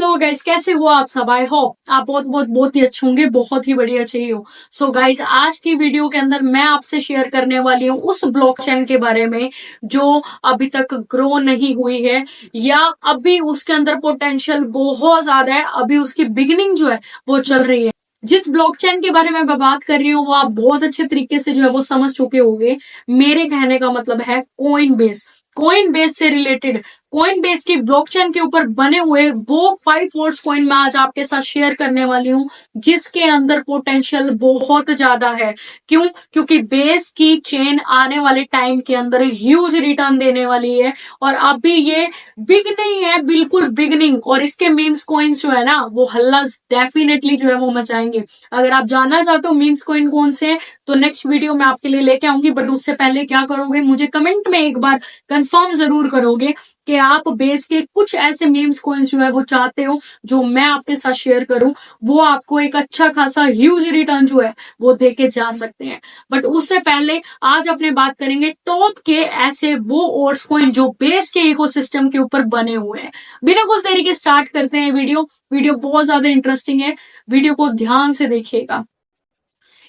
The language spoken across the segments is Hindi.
हेलो गाइस, कैसे हो आप सब। आई होप आप बहुत बहुत बहुत ही अच्छे होंगे, बहुत ही बढ़िया चाहिए हो। सो गाइस, आज की वीडियो के अंदर मैं आपसे शेयर करने वाली हूँ उस ब्लॉकचेन के बारे में जो अभी तक ग्रो नहीं हुई है, या अभी उसके अंदर पोटेंशियल बहुत ज्यादा है, अभी उसकी बिगिनिंग जो है वो चल रही है। जिस ब्लॉकचेन के बारे में मैं बात कर रही हूँ वो आप बहुत अच्छे तरीके से जो है वो समझ चुके होंगे। मेरे कहने का मतलब है कोइन बेस। कोइन बेस से रिलेटेड, कोइन बेस की ब्लॉकचेन के ऊपर बने हुए वो 5 वॉट्स कॉइन मैं आज आपके साथ शेयर करने वाली हूँ, जिसके अंदर पोटेंशियल बहुत ज्यादा है। क्यों? क्योंकि बेस की चेन आने वाले टाइम के अंदर ह्यूज रिटर्न देने वाली है, और अभी ये बिगनिंग है, बिल्कुल बिगनिंग। और इसके मीम्स कॉइन्स जो है ना वो हल्ला डेफिनेटली जो है वो मचाएंगे। अगर आप जानना चाहते हो मीम्स कॉइन कौन से हैं तो नेक्स्ट वीडियो में आपके लिए लेके आऊंगी, बट उससे पहले क्या करोगे, मुझे कमेंट में एक बार कंफर्म जरूर करोगे कि आप बेस के कुछ ऐसे मीम्स कॉइन्स जो है वो चाहते हो जो मैं आपके साथ शेयर करूं, वो आपको एक अच्छा खासा ह्यूज रिटर्न जो है वो देके जा सकते हैं। बट उससे पहले आज अपने बात करेंगे टॉप के ऐसे वो ओट्स कॉइन जो बेस के इकोसिस्टम के ऊपर बने हुए हैं। बिना कुछ देरी के स्टार्ट करते हैं वीडियो बहुत ज्यादा इंटरेस्टिंग है, वीडियो को ध्यान से देखिएगा।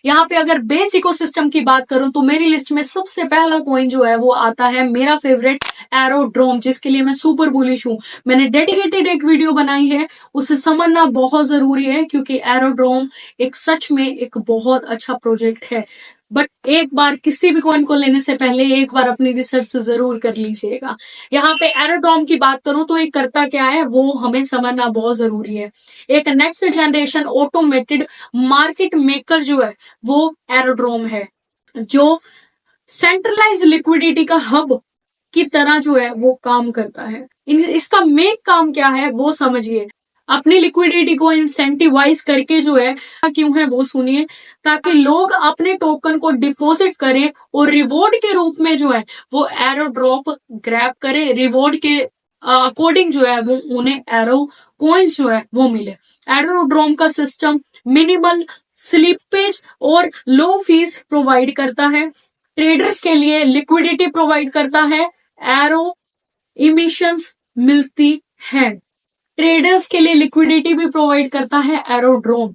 यहाँ पे अगर बेस इकोसिस्टम की बात करूं तो मेरी लिस्ट में सबसे पहला कॉइन जो है वो आता है मेरा फेवरेट एरोड्रोम, जिसके लिए मैं सुपर बुलिश हूं। मैंने डेडिकेटेड एक वीडियो बनाई है, उसे समझना बहुत जरूरी है क्योंकि एरोड्रोम एक सच में एक बहुत अच्छा प्रोजेक्ट है। बट एक बार किसी भी कॉइन को लेने से पहले एक बार अपनी रिसर्च जरूर कर लीजिएगा। यहाँ पे एरोड्रोम की बात करूं तो एक करता क्या है वो हमें समझना बहुत जरूरी है। एक next generation automated market maker जो है वो एरोड्रोम है, जो सेंट्रलाइज लिक्विडिटी का हब की तरह जो है वो काम करता है। इसका मेन काम क्या है वो समझिए। अपनी लिक्विडिटी को इंसेंटिवाइज करके जो है, क्यों है वो सुनिए, ताकि लोग अपने टोकन को डिपॉजिट करें और रिवॉर्ड के रूप में जो है वो एरो ड्रॉप ग्रैब करें। रिवॉर्ड के अकॉर्डिंग जो है वो उन्हें एरो कॉइन्स जो है वो मिले। एरोड्रोम का सिस्टम मिनिमल स्लिपेज और लो फीस प्रोवाइड करता है, ट्रेडर्स के लिए लिक्विडिटी प्रोवाइड करता है, एरो इमिशंस मिलती है। ट्रेडर्स के लिए लिक्विडिटी भी प्रोवाइड करता है एरोड्रोम।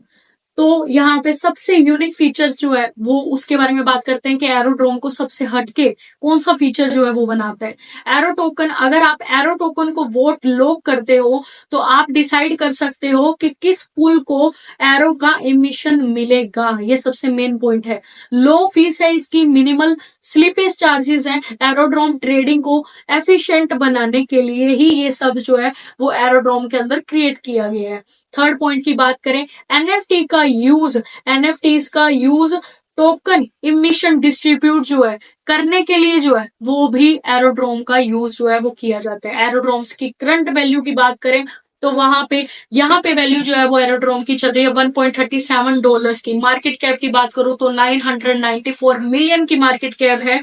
तो यहाँ पे सबसे यूनिक फीचर्स जो है वो उसके बारे में बात करते हैं कि एरोड्रोम को सबसे हटके कौन सा फीचर जो है वो बनाता है। एरो टोकन, अगर आप एरो टोकन को वोट लॉक करते हो तो आप डिसाइड कर सकते हो कि किस पूल को एरो का इमिशन मिलेगा। ये सबसे मेन पॉइंट है। लो फीस है इसकी, मिनिमल स्लिपेज चार्जेस है। एरोड्रोम ट्रेडिंग को एफिशिएंट बनाने के लिए ही ये सब जो है वो एरोड्रोम के अंदर क्रिएट किया गया है। थर्ड पॉइंट की बात करें, एनएफटी का यूज, एनएफटीज का यूज टोकन इमिशन डिस्ट्रीब्यूट जो है करने के लिए जो है वो भी एरोड्रोम का यूज जो है वो किया जाता है। एरोड्रोम्स की करंट वैल्यू की बात करें तो वहां पे यहाँ पे वैल्यू जो है वो एरोड्रोम की चल रही है $1.37 की। मार्केट कैप की बात करूं तो 994 मिलियन की मार्केट कैप है।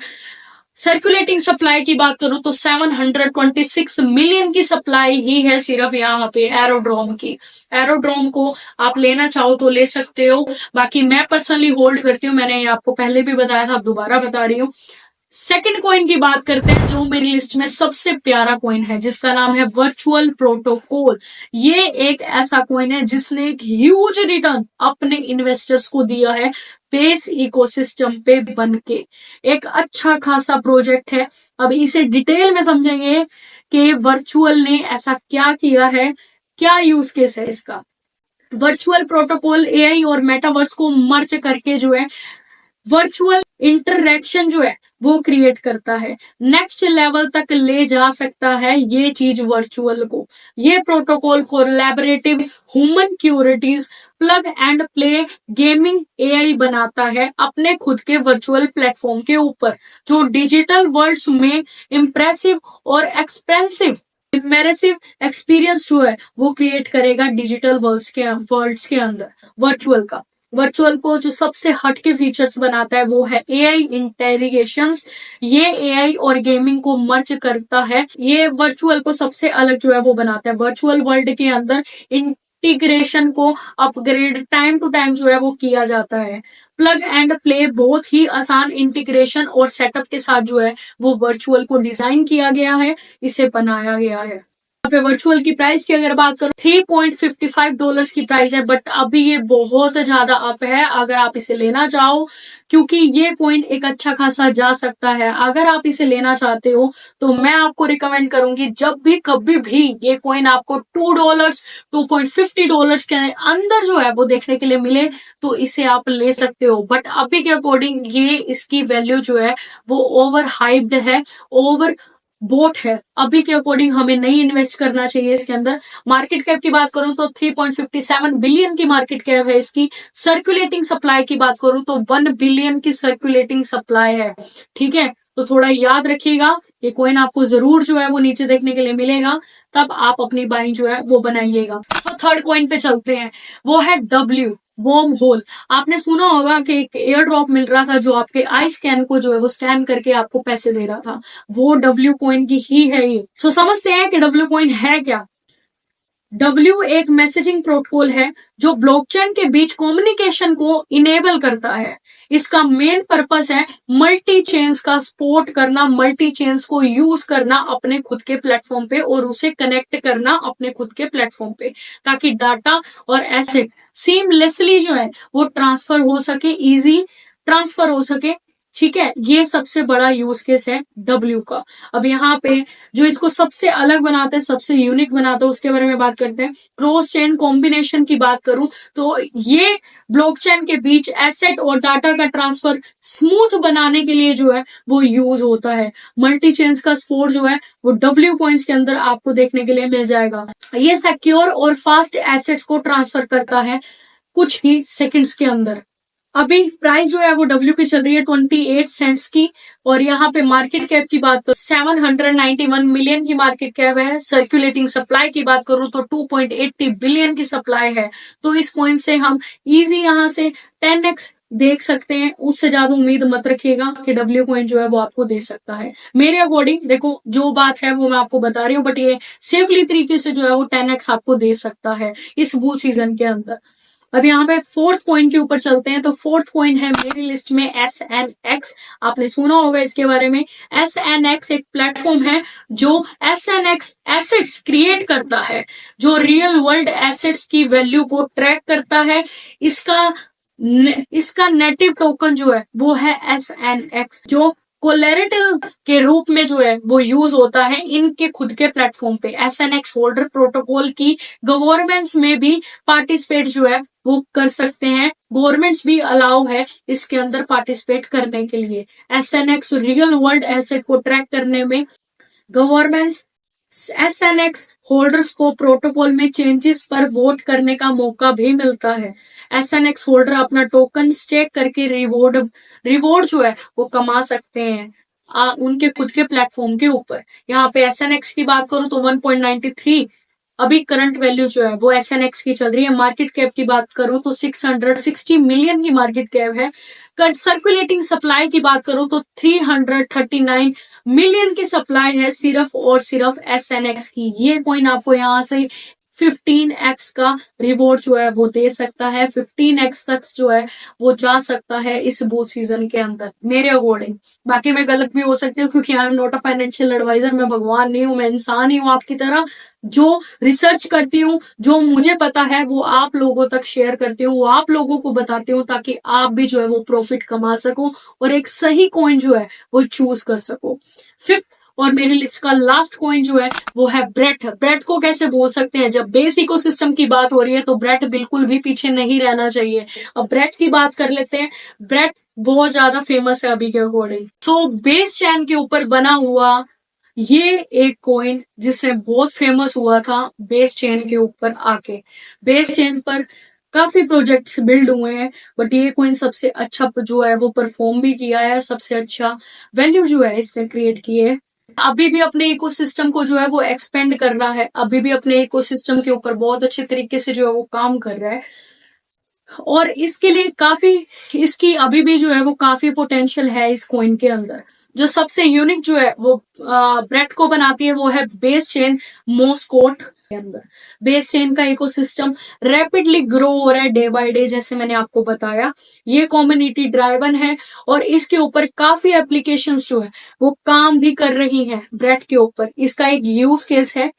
सर्कुलेटिंग सप्लाई की बात करूं तो 726 मिलियन की सप्लाई ही है सिर्फ यहाँ पे एरोड्रोम की। एरोड्रोम को आप लेना चाहो तो ले सकते हो, बाकी मैं पर्सनली होल्ड करती हूँ। मैंने आपको पहले भी बताया था, अब दोबारा बता रही हूँ। सेकंड कॉइन की बात करते हैं जो मेरी लिस्ट में सबसे प्यारा कॉइन है, जिसका नाम है वर्चुअल प्रोटोकॉल। ये एक ऐसा कॉइन है जिसने एक ह्यूज रिटर्न अपने इन्वेस्टर्स को दिया है बेस इकोसिस्टम पे बनके। एक अच्छा खासा प्रोजेक्ट है। अब इसे डिटेल में समझेंगे कि वर्चुअल ने ऐसा क्या किया है, क्या यूज केस है इसका। वर्चुअल प्रोटोकॉल एआई और मेटावर्स को मर्ज करके जो है वर्चुअल इंटरैक्शन जो है वो क्रिएट करता है, नेक्स्ट लेवल तक ले जा सकता है ये चीज वर्चुअल को। ये प्रोटोकॉल कोलैबोरेटिव ह्यूमन क्यूरिटीज plug and play gaming AI बनाता है अपने खुद के वर्चुअल प्लेटफॉर्म के ऊपर, जो डिजिटल वर्ल्ड्स में इम्प्रेसिव और एक्सपेंसिव इमर्सिव एक्सपीरियंस जो है वो क्रिएट करेगा डिजिटल वर्ल्ड्स के अंदर। वर्चुअल को जो सबसे हटके फीचर्स बनाता है वो है एआई इंटेरिगेशंस। ये एआई और गेमिंग को मर्ज करता है। ये वर्चुअल को सबसे अलग जो है वो बनाता है। वर्चुअल वर्ल्ड के अंदर इंटीग्रेशन को अपग्रेड टाइम टू टाइम जो है वो किया जाता है। प्लग एंड प्ले बहुत ही आसान इंटीग्रेशन और सेटअप के साथ जो है वो वर्चुअल को डिजाइन किया गया है, इसे बनाया गया है। पे वर्चुअल की प्राइस की अगर बात करूं $3.55 की प्राइस है, बट अभी ये बहुत ज्यादा अप है अगर आप इसे लेना चाहो, क्योंकि ये कॉइन एक अच्छा खासा जा सकता है। अगर आप इसे लेना चाहते हो तो मैं आपको रिकमेंड करूंगी, जब भी कभी भी ये कॉइन आपको $2 $2.50 के अंदर जो है वो देखने के लिए मिले तो इसे आप ले सकते हो। बट अभी के अकॉर्डिंग ये इसकी वैल्यू जो है वो ओवर हाइप्ड है, ओवर बोट है। अभी के अकॉर्डिंग हमें नहीं इन्वेस्ट करना चाहिए इसके अंदर। मार्केट कैप की बात करूं तो 3.57 बिलियन की मार्केट कैप है इसकी। सर्कुलेटिंग सप्लाई की बात करूं तो 1 बिलियन की सर्कुलेटिंग सप्लाई है। ठीक है, तो थोड़ा याद रखिएगा, ये कॉइन आपको जरूर जो है वो नीचे देखने के लिए मिलेगा, तब आप अपनी बाइंग जो है वो बनाइएगा। तो थर्ड कॉइन पे चलते हैं, वो है डब्ल्यू वर्म होल। आपने सुना होगा कि एक एयर ड्रॉप मिल रहा था जो आपके आई स्कैन को जो है वो स्कैन करके आपको पैसे दे रहा था, वो डब्ल्यू कॉइन की ही है ये। तो समझते हैं कि डब्ल्यू कॉइन है क्या। डब्ल्यू एक मैसेजिंग प्रोटोकॉल है जो ब्लॉकचेन के बीच कम्युनिकेशन को इनेबल करता है। इसका मेन पर्पस है मल्टी चेन्स का सपोर्ट करना, मल्टी चेन्स को यूज करना अपने खुद के प्लेटफॉर्म पे और उसे कनेक्ट करना अपने खुद के प्लेटफॉर्म पे, ताकि डाटा और एसेट सीमलेसली जो है वो ट्रांसफर हो सके, इजी ट्रांसफर हो सके। ठीक है, ये सबसे बड़ा यूज केस है डब्ल्यू का। अब यहाँ पे जो इसको सबसे अलग बनाता है, सबसे यूनिक बनाता है, उसके बारे में बात करते हैं। क्रॉस चेन कॉम्बिनेशन की बात करूं तो ये ब्लॉकचेन के बीच एसेट और डाटा का ट्रांसफर स्मूथ बनाने के लिए जो है वो यूज होता है। मल्टी चेन्स का सपोर्ट जो है वो डब्ल्यू कॉइन्स के अंदर आपको देखने के लिए मिल जाएगा। ये सिक्योर और फास्ट एसेट्स को ट्रांसफर करता है कुछ ही सेकंड्स के अंदर। अभी प्राइस जो है वो डब्ल्यू की चल रही है 28 सेंट्स की, और यहाँ पे मार्केट कैप की बात करूं 791 मिलियन की मार्केट कैप है। सर्कुलेटिंग सप्लाई की बात करूं तो 2.80 बिलियन की सप्लाई है। तो इस कॉइन से हम इजी यहाँ से 10x देख सकते हैं। उससे ज्यादा उम्मीद मत रखिएगा कि डब्ल्यू कॉइन जो है वो आपको दे सकता है। मेरे अकॉर्डिंग देखो, जो बात है वो मैं आपको बता रही हूँ, बट ये सेफली तरीके से जो है वो 10x आपको दे सकता है इस बुल सीजन के अंदर। अब यहाँ पे फोर्थ कॉइन के ऊपर चलते हैं। तो फोर्थ कॉइन है मेरी लिस्ट में SNX। आपने सुना होगा इसके बारे में। SNX एक प्लेटफॉर्म है जो SNX एसेट्स क्रिएट करता है, जो रियल वर्ल्ड एसेट्स की वैल्यू को ट्रैक करता है। इसका नेटिव टोकन जो है वो है SNX, जो कोलैरेटल के रूप में जो है वो यूज होता है इनके खुद के प्लेटफॉर्म पे। SNX होल्डर प्रोटोकॉल की गवर्नेंस में भी पार्टिसिपेट जो है वो कर सकते हैं। गवर्नमेंट्स भी अलाउ है इसके अंदर पार्टिसिपेट करने के लिए। SNX रियल वर्ल्ड एसेट को ट्रैक करने में गवर्नमेंट्स SNX होल्डर्स को प्रोटोकॉल में चेंजेस पर वोट करने का मौका भी मिलता है। SNX होल्डर अपना टोकन स्टेक करके रिवॉर्ड जो है वो कमा सकते हैं उनके खुद के प्लेटफॉर्म के ऊपर। यहाँ पे SNX की बात करूं तो 1.93 अभी करंट वैल्यू जो है वो SNX की चल रही है। मार्केट कैप की बात करूं तो 660 मिलियन की मार्केट कैप है। सर्कुलेटिंग सप्लाई की बात करूं तो 339 मिलियन की सप्लाई है सिर्फ और सिर्फ SNX की। ये कॉइन आपको यहाँ से 15x का रिवॉर्ड जो है वो दे सकता है। 15x तक जो है वो जा सकता है इस बुल सीजन के अंदर मेरे अकॉर्डिंग। बाकी मैं गलत भी हो सकती हूँ, क्योंकि I am not a financial advisor. मैं भगवान नहीं हूँ, मैं इंसान ही हूँ आपकी तरह। जो रिसर्च करती हूँ, जो मुझे पता है वो आप लोगों तक शेयर करती हूँ, वो आप लोगों को बताती हूँ, ताकि आप भी जो है वो प्रॉफिट कमा सको और एक सही कॉइन जो है वो चूज कर सको। फिफ्थ और मेरी लिस्ट का लास्ट कॉइन जो है वो है ब्रेट। ब्रेट को कैसे बोल सकते हैं, जब बेस इकोसिस्टम की बात हो रही है तो ब्रेट बिल्कुल भी पीछे नहीं रहना चाहिए। अब ब्रेट की बात कर लेते हैं। ब्रेट बहुत ज्यादा फेमस है अभी के अकॉर्डिंग। सो बेस चैन के ऊपर बना हुआ ये एक कॉइन जिससे बहुत फेमस हुआ था बेस चेन के ऊपर आके। बेस चेन पर काफी प्रोजेक्ट्स बिल्ड हुए हैं, बट ये कॉइन सबसे अच्छा जो है वो परफॉर्म भी किया है, सबसे अच्छा वैल्यू जो है इसने क्रिएट की है। अभी भी अपने इकोसिस्टम को जो है वो एक्सपेंड कर रहा है, अभी भी अपने इकोसिस्टम के ऊपर बहुत अच्छे तरीके से जो है वो काम कर रहा है, और इसके लिए काफी इसकी अभी भी जो है वो काफी पोटेंशियल है इस कॉइन के अंदर। जो सबसे यूनिक जो है वो ब्रेट को बनाती है वो है बेस चेन मोस्कोट के अंदर। बेस चेन का इकोसिस्टम रैपिडली ग्रो हो रहा है डे बाय डे, जैसे मैंने आपको बताया। ये कम्युनिटी ड्राइवन है और इसके ऊपर काफी एप्लीकेशंस जो है वो काम भी कर रही हैं ब्रेट के ऊपर। इसका एक यूज केस है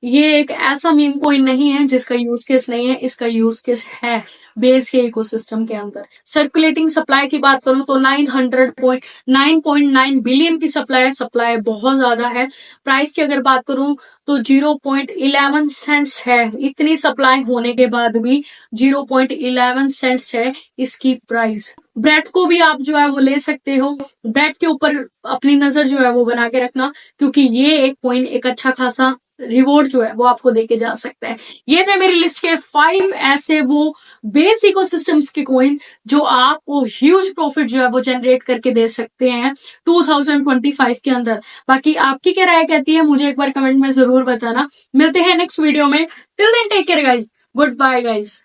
ये एक ऐसा मीम कॉइन नहीं है जिसका यूज केस नहीं है, इसका यूज केस है बेस के इकोसिस्टम के अंदर। सर्कुलेटिंग सप्लाई की बात करूं तो 909.9 बिलियन की सप्लाई बहुत ज्यादा है। प्राइस की अगर बात करूं तो 0.11 सेंट्स है। इतनी सप्लाई होने के बाद भी 0.11 सेंट्स है इसकी प्राइस। ब्रेड को भी आप जो है वो ले सकते हो, ब्रेड के ऊपर अपनी नजर जो है वो बना के रखना, क्योंकि ये एक कॉइन एक अच्छा खासा रिवॉर्ड जो है वो आपको देके जा सकता है। ये थे मेरी लिस्ट के 5 ऐसे वो बेस इकोसिस्टम्स के कॉइन जो आपको ह्यूज प्रॉफिट जो है वो जनरेट करके दे सकते हैं 2025 के अंदर। बाकी आपकी क्या राय कहती है मुझे एक बार कमेंट में जरूर बताना। मिलते हैं नेक्स्ट वीडियो में। Till then take care guys, goodbye guys.